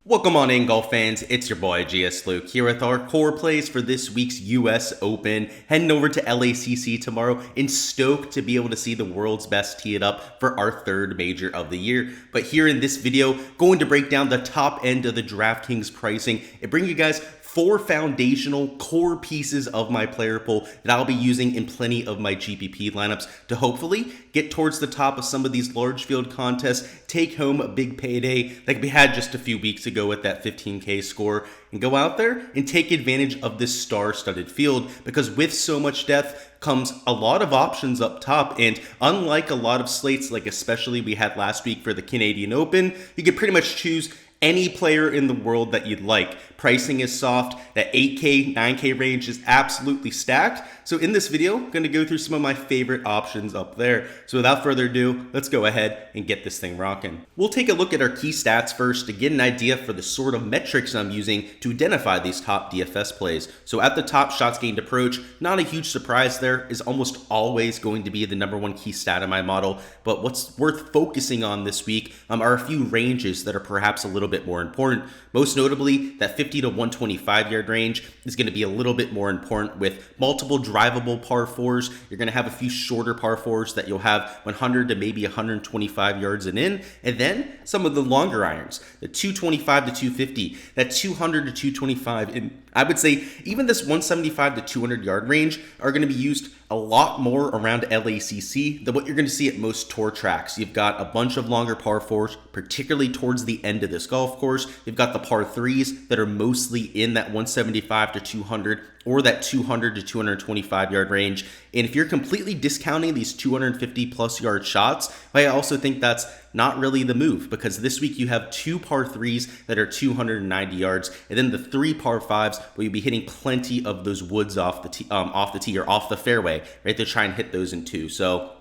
Welcome on in, golf fans. It's your boy Gsluke here with our core plays for this week's US Open. Heading over to LACC tomorrow and stoked to be able to see the world's best tee it up for our third major of the year. But here in this video, going to break down the top end of the Draftkings pricing and bring you guys four foundational core pieces of my player pool that I'll be using in plenty of my GPP lineups to hopefully get towards the top of some of these large field contests, take home a big payday like we had just a few weeks ago with that 15K score, and go out there and take advantage of this star-studded field, because with so much depth comes a lot of options up top. And unlike a lot of slates, like especially we had last week for the Canadian Open, you could pretty much choose any player in the world that you'd like. Pricing is soft. That 8K, 9K range is absolutely stacked. So in this video, I'm going to go through some of my favorite options up there. So without further ado, let's go ahead and get this thing rocking. We'll take a look at our key stats first to get an idea for the sort of metrics I'm using to identify these top DFS plays. So at the top, shots gained approach, not a huge surprise there, is almost always going to be the number one key stat in my model. But what's worth focusing on this week are a few ranges that are perhaps a little bit more important. Most notably, that 50 to 125 yard range is going to be a little bit more important with multiple drivable par fours. You're going to have a few shorter par fours that you'll have 100 to maybe 125 yards and in, and then some of the longer irons, the 225 to 250, that 200 to 225, and I would say even this 175 to 200 yard range are going to be used a lot more around LACC than what you're going to see at most tour tracks. You've got a bunch of longer par fours, particularly towards the end of this golf course. You've got the par threes that are mostly in that 175 to 200 or that 200 to 225 yard range. And if you're completely discounting these 250 plus yard shots, I also think that's not really the move, because this week you have two par threes that are 290 yards, and then the three par fives where you'll be hitting plenty of those woods off the tee or off the fairway, right? To try and hit those in two. So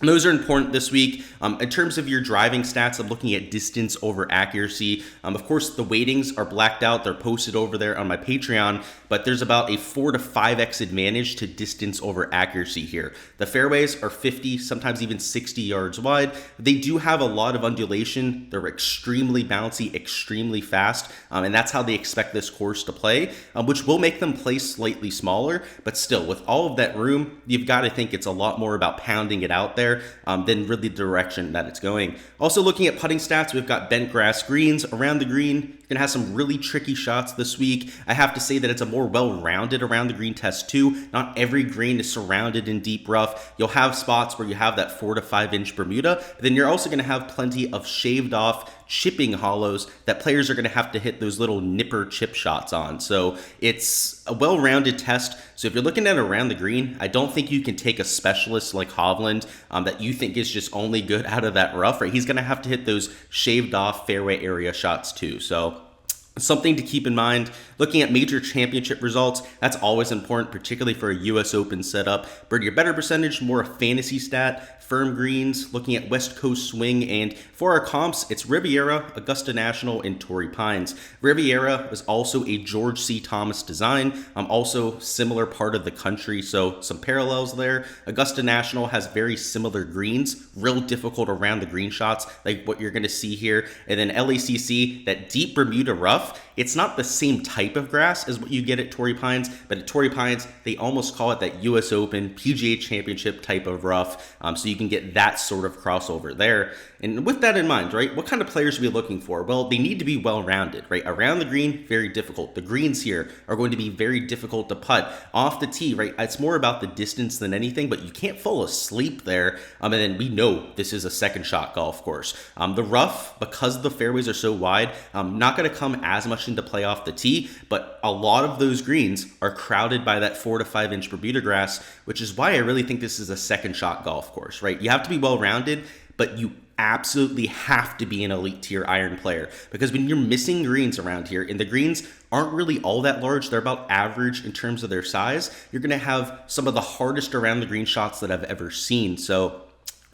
those are important this week. In terms of your driving stats, I'm looking at distance over accuracy. Of course, the weightings are blacked out. They're posted over there on my Patreon, but there's about a 4 to 5x advantage to distance over accuracy here. The fairways are 50, sometimes even 60 yards wide. They do have a lot of undulation. They're extremely bouncy, extremely fast, and that's how they expect this course to play, which will make them play slightly smaller. But still, with all of that room, you've got to think it's a lot more about pounding it out there than really the direction that it's going. Also looking at putting stats, we've got bent grass greens around the green. You're going to have some really tricky shots this week. I have to say that it's a more well-rounded around the green test too. Not every green is surrounded in deep rough. You'll have spots where you have that 4 to 5 inch Bermuda, but then you're also going to have plenty of shaved off chipping hollows that players are going to have to hit those little nipper chip shots on. So it's a well-rounded test. So if you're looking at around the green, I don't think you can take a specialist like Hovland that you think is just only good out of that rough, right? He's going to have to hit those shaved off fairway area shots too. So something to keep in mind. Looking at major championship results, that's always important, particularly for a US Open setup. Birdie or better percentage, more a fantasy stat. Firm greens, looking at West Coast swing, and for our comps, it's Riviera, Augusta National, and Torrey Pines. Riviera is also a George C. Thomas design, also similar part of the country, so some parallels there. Augusta National has very similar greens, real difficult around the green shots, like what you're going to see here. And then LACC, that deep Bermuda rough, it's not the same type of grass as what you get at Torrey Pines, but at Torrey Pines, they almost call it that US Open, PGA Championship type of rough, so you can get that sort of crossover there. And with that in mind, right, what kind of players are we looking for? Well, they need to be well-rounded, right? Around the green, very difficult. The greens here are going to be very difficult to putt. Off the tee, right, it's more about the distance than anything, but you can't fall asleep there. And then we know this is a second shot golf course. The rough, because the fairways are so wide, not going to come as much into play off the tee, but a lot of those greens are crowded by that 4 to 5 inch Bermuda grass, which is why I really think this is a second shot golf course, right? You have to be well-rounded, but you absolutely have to be an elite tier iron player, because when you're missing greens around here and the greens aren't really all that large, they're about average in terms of their size, you're going to have some of the hardest around the green shots that I've ever seen. So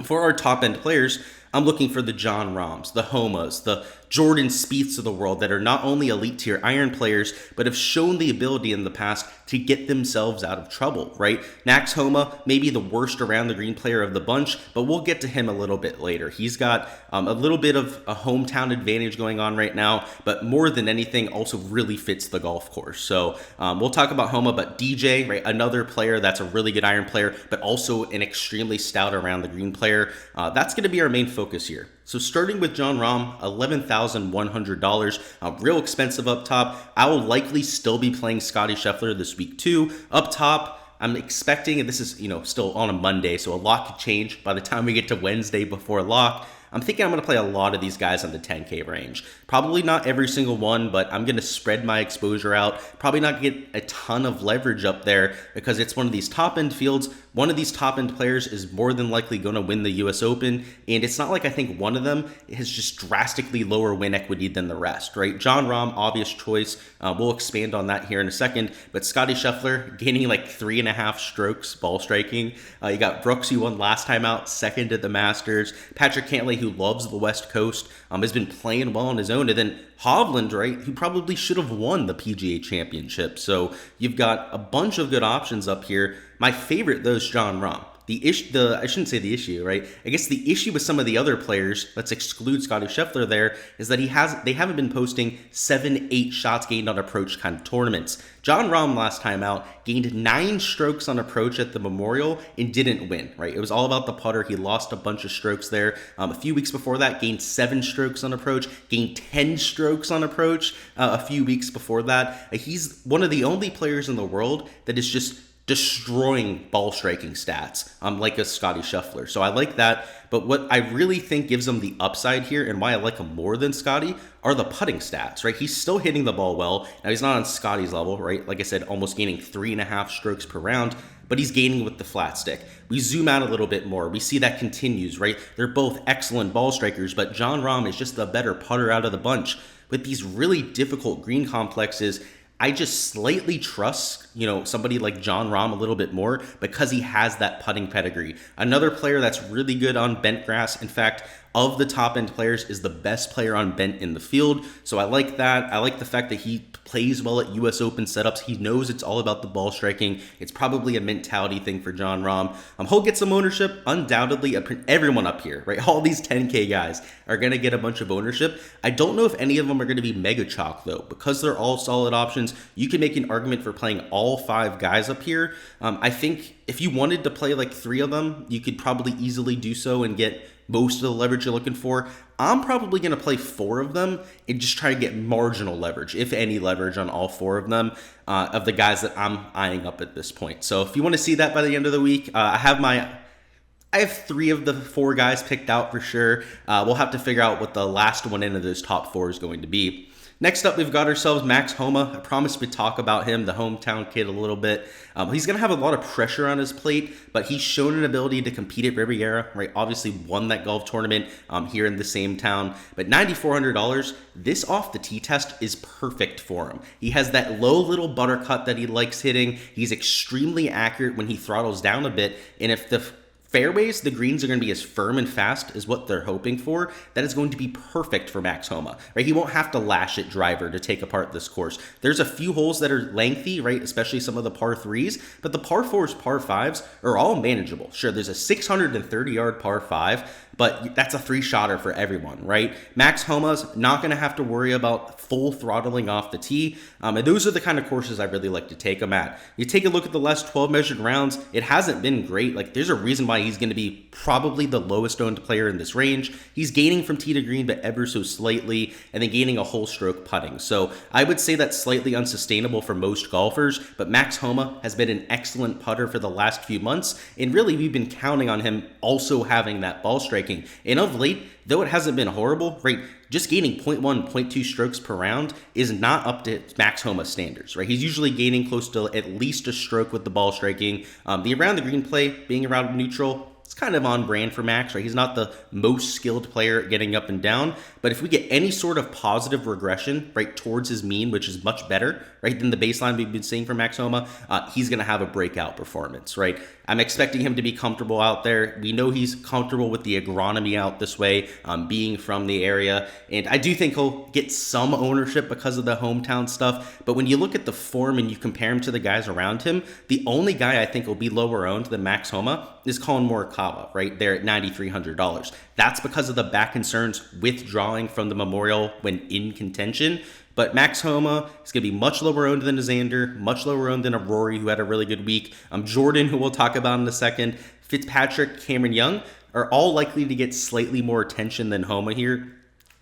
for our top end players, I'm looking for the John Rahms, the Homas, the Jordan Spieths of the world that are not only elite tier iron players, but have shown the ability in the past to get themselves out of trouble, right? Max Homa may be the worst around the green player of the bunch, but we'll get to him a little bit later. He's got a little bit of a hometown advantage going on right now, but more than anything, also really fits the golf course. So we'll talk about Homa, but DJ, right? Another player that's a really good iron player, but also an extremely stout around the green player. That's going to be our main focus here. So starting with Jon Rahm, $11,100, real expensive up top. I will likely still be playing Scottie Scheffler this week too. Up top, I'm expecting, and this is still on a Monday, so a lot could change by the time we get to Wednesday before lock. I'm thinking I'm going to play a lot of these guys in the 10K range. Probably not every single one, but I'm going to spread my exposure out. Probably not get a ton of leverage up there because it's one of these top-end fields. One of these top-end players is more than likely going to win the US Open, and it's not like I think one of them has just drastically lower win equity than the rest, right? Jon Rahm, obvious choice. We'll expand on that here in a second, but Scottie Scheffler gaining like 3.5 strokes ball striking. You got Brooks, who won last time out, second at the Masters. Patrick Cantlay, who loves the West Coast, has been playing well on his own. And then Hovland, right, who probably should have won the PGA Championship. So you've got a bunch of good options up here. My favorite, though, is Jon Rahm. I shouldn't say the issue, right? I guess the issue with some of the other players, let's exclude Scottie Scheffler there, is that they haven't been posting 7-8 shots gained on approach kind of tournaments. Jon Rahm last time out gained 9 strokes on approach at the Memorial and didn't win, right? It was all about the putter. He lost a bunch of strokes there. A few weeks before that, gained 7 strokes on approach, gained 10 strokes on approach a few weeks before that. He's one of the only players in the world that is just destroying ball striking stats, like a Scottie Scheffler. So I like that. But what I really think gives him the upside here and why I like him more than Scottie are the putting stats, right? He's still hitting the ball well. Now, he's not on Scottie's level, right? Like I said, almost gaining 3.5 strokes per round, but he's gaining with the flat stick. We zoom out a little bit more. We see that continues, right? They're both excellent ball strikers, but Jon Rahm is just the better putter out of the bunch. With these really difficult green complexes, I just slightly trust, somebody like Jon Rahm a little bit more because he has that putting pedigree. Another player that's really good on bent grass, in fact, of the top end players, is the best player on bent in the field. So I like that. I like the fact that he plays well at US Open setups. He knows it's all about the ball striking. It's probably a mentality thing for Jon Rahm. He'll get some ownership, undoubtedly. Everyone up here, right? All these 10K guys are going to get a bunch of ownership. I don't know if any of them are going to be mega chalk, though. Because they're all solid options, you can make an argument for playing all 5 guys up here. I think if you wanted to play like 3 of them, you could probably easily do so and get most of the leverage you're looking for. I'm probably going to play 4 of them and just try to get marginal leverage, if any leverage, on all 4 of them, of the guys that I'm eyeing up at this point. So if you want to see that by the end of the week, I have 3 of the 4 guys picked out for sure. We'll have to figure out what the last one in of those top 4 is going to be. Next up, we've got ourselves Max Homa. I promised we'd talk about him, the hometown kid, a little bit. He's going to have a lot of pressure on his plate, but he's shown an ability to compete at Riviera, right? Obviously won that golf tournament here in the same town. But $9,400, this off the tee test is perfect for him. He has that low little buttercut that he likes hitting. He's extremely accurate when he throttles down a bit. And if the fairways, the greens are going to be as firm and fast as what they're hoping for, that is going to be perfect for Max Homa, right? He won't have to lash it driver to take apart this course. There's a few holes that are lengthy, right? Especially some of the par 3s, but the par 4s, par 5s are all manageable. Sure, there's a 630-yard par 5, but that's a 3-shotter for everyone, right? Max Homa's not going to have to worry about full throttling off the tee, and those are the kind of courses I really like to take him at. You take a look at the last 12 measured rounds, it hasn't been great. Like, there's a reason why he's going to be probably the lowest owned player in this range. He's gaining from tee to green, but ever so slightly, and then gaining a whole stroke putting. So I would say that's slightly unsustainable for most golfers, but Max Homa has been an excellent putter for the last few months, and really we've been counting on him also having that ball striking. And of late, though it hasn't been horrible, right, just gaining 0.1, 0.2 strokes per round is not up to Max Homa standards, right? He's usually gaining close to at least a stroke with the ball striking. The around the green play, being around neutral, It's kind of on brand for Max, right? He's not the most skilled player at getting up and down, but if we get any sort of positive regression, right, towards his mean, which is much better, right, than the baseline we've been seeing for Max Homa, he's going to have a breakout performance, right? I'm expecting him to be comfortable out there. We know he's comfortable with the agronomy out this way, being from the area, and I do think he'll get some ownership because of the hometown stuff, but when you look at the form and you compare him to the guys around him, the only guy I think will be lower owned than Max Homa is Colin Morikawa, right there at $9,300. That's because of the back concerns withdrawing from the Memorial when in contention. But Max Homa is going to be much lower owned than a Xander, much lower owned than a Rory, who had a really good week. Jordan, who we'll talk about in a second, Fitzpatrick, Cameron Young, are all likely to get slightly more attention than Homa here,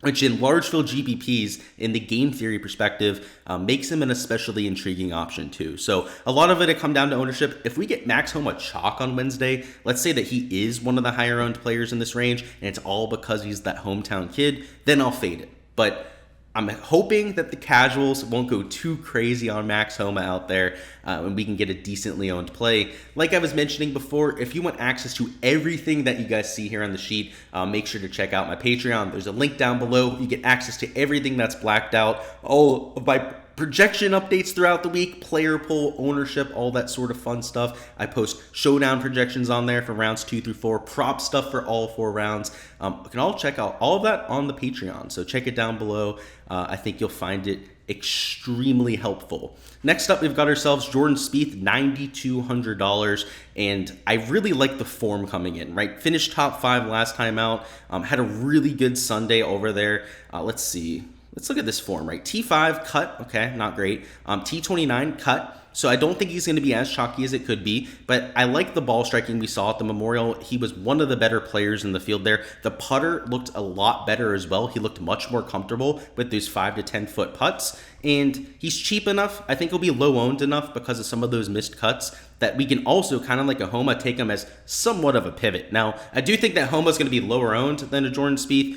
which in large field GPPs, in the game theory perspective, makes him an especially intriguing option too. So a lot of it will come down to ownership. If we get Max Homa chalk on Wednesday, let's say that he is one of the higher owned players in this range, and it's all because he's that hometown kid, then I'll fade it. But I'm hoping that the casuals won't go too crazy on Max Homa out there, and we can get a decently owned play. Like I was mentioning before, if you want access to everything that you guys see here on the sheet, make sure to check out my Patreon. There's a link down below. You get access to everything that's blacked out, all of my projection updates throughout the week, player poll, ownership, all that sort of fun stuff. I post showdown projections on there for rounds 2 through 4, prop stuff for all 4 rounds. You can all check out all of that on the Patreon, so check it down below. I think you'll find it extremely helpful. Next up, we've got ourselves Jordan Spieth, $9,200, and I really like the form coming in, right? Finished top 5 last time out, had a really good Sunday over there. Let's see. Let's look at this form, right? T5 cut, okay, not great. T29 cut. So I don't think he's going to be as chalky as it could be, but I like the ball striking we saw at the Memorial. He was one of the better players in the field there. The putter looked a lot better as well. He looked much more comfortable with those 5 to 10 foot putts, and he's cheap enough. I think he'll be low owned enough because of some of those missed cuts that we can also, kind of like a Homa, take him as somewhat of a pivot. Now, I do think that Homa's going to be lower owned than a Jordan Spieth.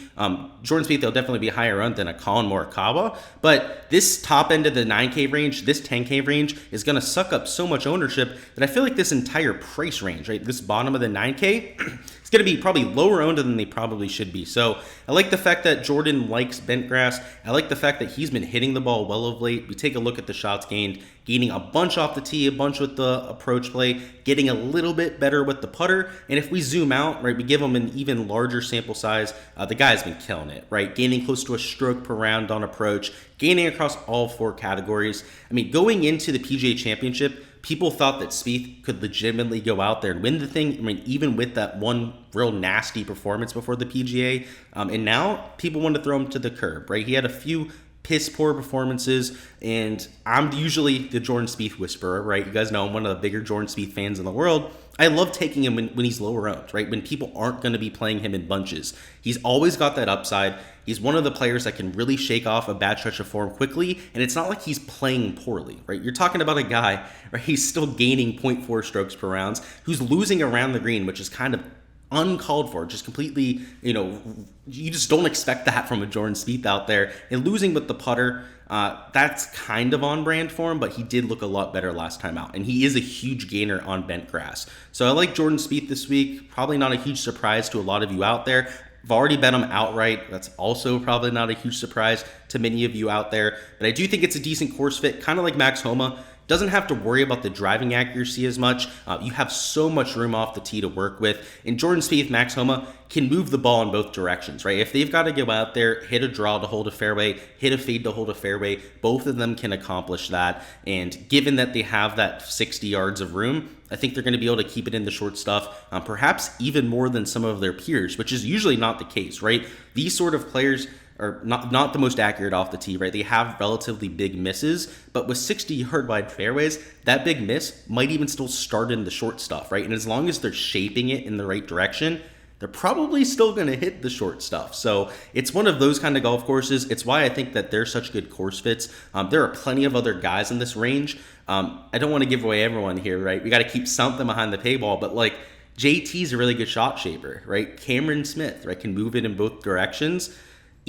Jordan Spieth, they'll definitely be higher owned than a Colin Morikawa, but this top end of the 9K range, this 10K range is going to suck up so much ownership that I feel like this entire price range, right, this bottom of the 9K, it's going to be probably lower owned than they probably should be. So I like the fact that Jordan likes bent grass. I like the fact that he's been hitting the ball well of late. We take a look at the shots gained, gaining a bunch off the tee, a bunch with the approach play, getting a little bit better with the putter. And if we zoom out, right, we give him an even larger sample size, the guy's been killing it, right? Gaining close to a stroke per round on approach, gaining across all 4 categories. I mean, going into the PGA Championship, people thought that Spieth could legitimately go out there and win the thing. I mean, even with that one real nasty performance before the PGA. And now people want to throw him to the curb, right? He had a few piss poor performances, and I'm usually the Jordan Spieth whisperer, right? You guys know I'm one of the bigger Jordan Spieth fans in the world. I love taking him when he's lower owned, right? When people aren't going to be playing him in bunches. He's always got that upside. He's one of the players that can really shake off a bad stretch of form quickly, and it's not like he's playing poorly, right? You're talking about a guy, right? He's still gaining 0.4 strokes per round, who's losing around the green, which is kind of uncalled for, just completely, you just don't expect that from a Jordan Spieth out there. And losing with the putter, that's kind of on brand for him, but he did look a lot better last time out, and he is a huge gainer on bent grass. So I like Jordan Spieth this week. Probably not a huge surprise to a lot of you out there. I've already bet him outright. That's also probably not a huge surprise to many of you out there, but I do think it's a decent course fit, kind of like Max Homa. Doesn't have to worry about the driving accuracy as much. You have so much room off the tee to work with. And Jordan Spieth, Max Homa can move the ball in both directions, right? If they've got to go out there, hit a draw to hold a fairway, hit a fade to hold a fairway, both of them can accomplish that. And given that they have that 60 yards of room, I think they're going to be able to keep it in the short stuff, perhaps even more than some of their peers, which is usually not the case, right? These sort of players are not the most accurate off the tee, right? They have relatively big misses, but with 60-yard wide fairways, that big miss might even still start in the short stuff, right? And as long as they're shaping it in the right direction, they're probably still going to hit the short stuff. So it's one of those kind of golf courses. It's why I think that they're such good course fits. There are plenty of other guys in this range. I don't want to give away everyone here, right? We got to keep something behind the paywall, but like JT's a really good shot shaper, right? Cameron Smith, right, can move it in both directions.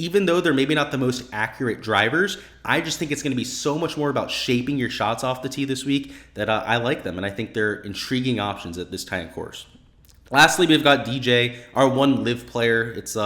Even though they're maybe not the most accurate drivers, I just think it's going to be so much more about shaping your shots off the tee this week that I like them, and I think they're intriguing options at this time course. Lastly, we've got DJ, our one live player. It's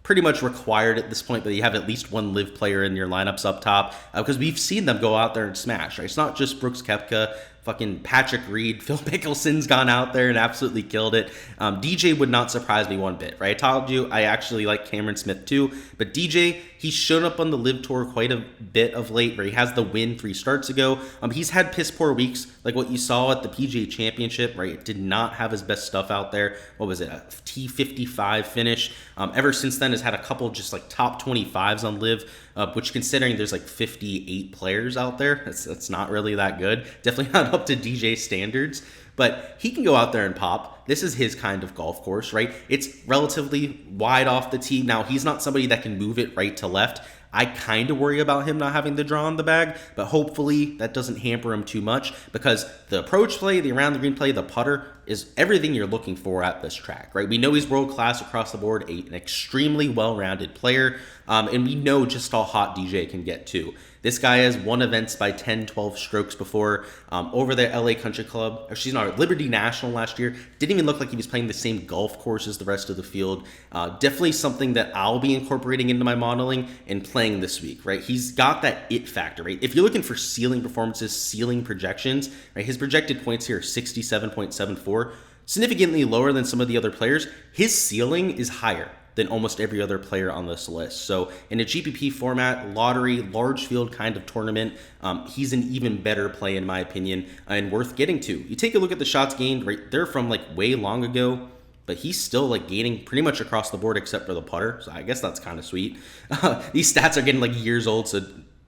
pretty much required at this point that you have at least one live player in your lineups up top, because we've seen them go out there and smash, right? It's not just Brooks Koepka. Fucking Patrick Reed, Phil Mickelson's gone out there and absolutely killed it. DJ would not surprise me one bit, right? I told you I actually like Cameron Smith too, but DJ, he's shown up on the LIV Tour quite a bit of late, where he has the win 3 starts ago. He's had piss poor weeks, like what you saw at the PGA Championship, right? It did not have his best stuff out there. What was it, a T55 finish? Ever since then has had a couple just like top 25s on LIV, which considering there's like 58 players out there, that's not really that good. Definitely not up to DJ standards, but he can go out there and pop. This is his kind of golf course, right? It's relatively wide off the tee. Now, he's not somebody that can move it right to left. I kind of worry about him not having the draw on the bag, but hopefully that doesn't hamper him too much, because the approach play, the around the green play, the putter is everything you're looking for at this track, right? We know he's world-class across the board, an extremely well-rounded player, and we know just how hot DJ can get too. This guy has won events by 10, 12 strokes before, over the LA Country Club, Liberty National last year. Didn't even look like he was playing the same golf course as the rest of the field. Definitely something that I'll be incorporating into my modeling and playing this week, right? He's got that it factor, right? If you're looking for ceiling performances, ceiling projections, right? His projected points here are 67.74, significantly lower than some of the other players. His ceiling is higher than almost every other player on this list. So in a GPP format, lottery, large field kind of tournament, he's an even better play in my opinion, and worth getting to. You take a look at the shots gained, right? They're from like way long ago, but he's still like gaining pretty much across the board except for the putter. So I guess that's kind of sweet. These stats are getting like years old, so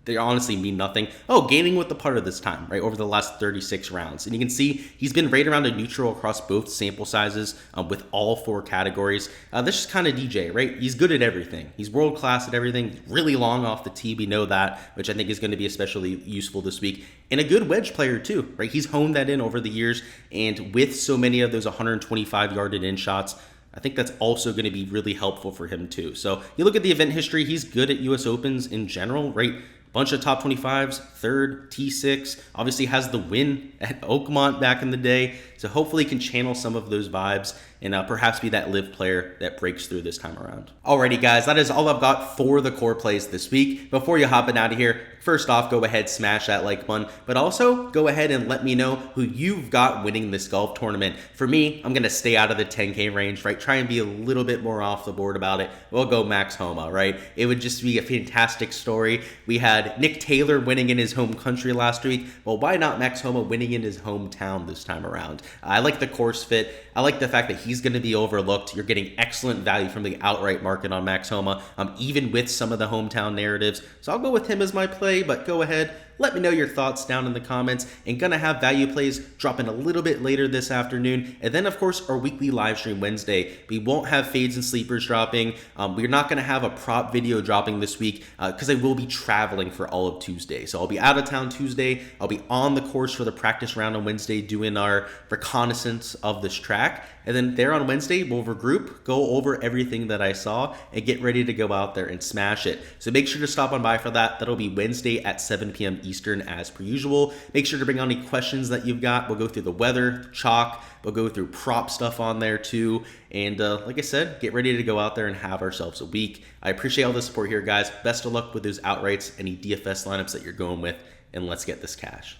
they honestly mean nothing. Oh, gaining with the putter this time, right, over the last 36 rounds. And you can see he's been right around a neutral across both sample sizes, with all 4 categories. This is kind of DJ, right? He's good at everything. He's world-class at everything. Really long off the tee, we know that, which I think is going to be especially useful this week. And a good wedge player too, right? He's honed that in over the years, and with so many of those 125-yarded in shots, I think that's also going to be really helpful for him too. So you look at the event history, he's good at US Opens in general, right? Bunch of top 25s, third, T6, obviously has the win at Oakmont back in the day, so hopefully can channel some of those vibes and perhaps be that live player that breaks through this time around. Alrighty guys, that is all I've got for the core plays this week. Before you hopping out of here, first off, go ahead, smash that like button, but also go ahead and let me know who you've got winning this golf tournament. For me, I'm gonna stay out of the 10K range, right? Try and be a little bit more off the board about it. We'll go Max Homa, right? It would just be a fantastic story. We had Nick Taylor winning in his home country last week. Well, why not Max Homa winning in his hometown this time around? I like the course fit. I like the fact that he's going to be overlooked. You're getting excellent value from the outright market on Max Homa, even with some of the hometown narratives. So I'll go with him as my play, but go ahead, let me know your thoughts down in the comments. And gonna have value plays dropping a little bit later this afternoon. And then, of course, our weekly live stream Wednesday. We won't have fades and sleepers dropping. We're not gonna have a prop video dropping this week because I will be traveling for all of Tuesday. So I'll be out of town Tuesday. I'll be on the course for the practice round on Wednesday doing our reconnaissance of this track. And then there on Wednesday, we'll regroup, go over everything that I saw, and get ready to go out there and smash it. So make sure to stop on by for that. That'll be Wednesday at 7 p.m. Eastern as per usual. Make sure to bring on any questions that you've got. We'll go through the weather, chalk, we'll go through prop stuff on there too. And like I said, get ready to go out there and have ourselves a week. I appreciate all the support here, guys. Best of luck with those outrights, any DFS lineups that you're going with, and let's get this cash.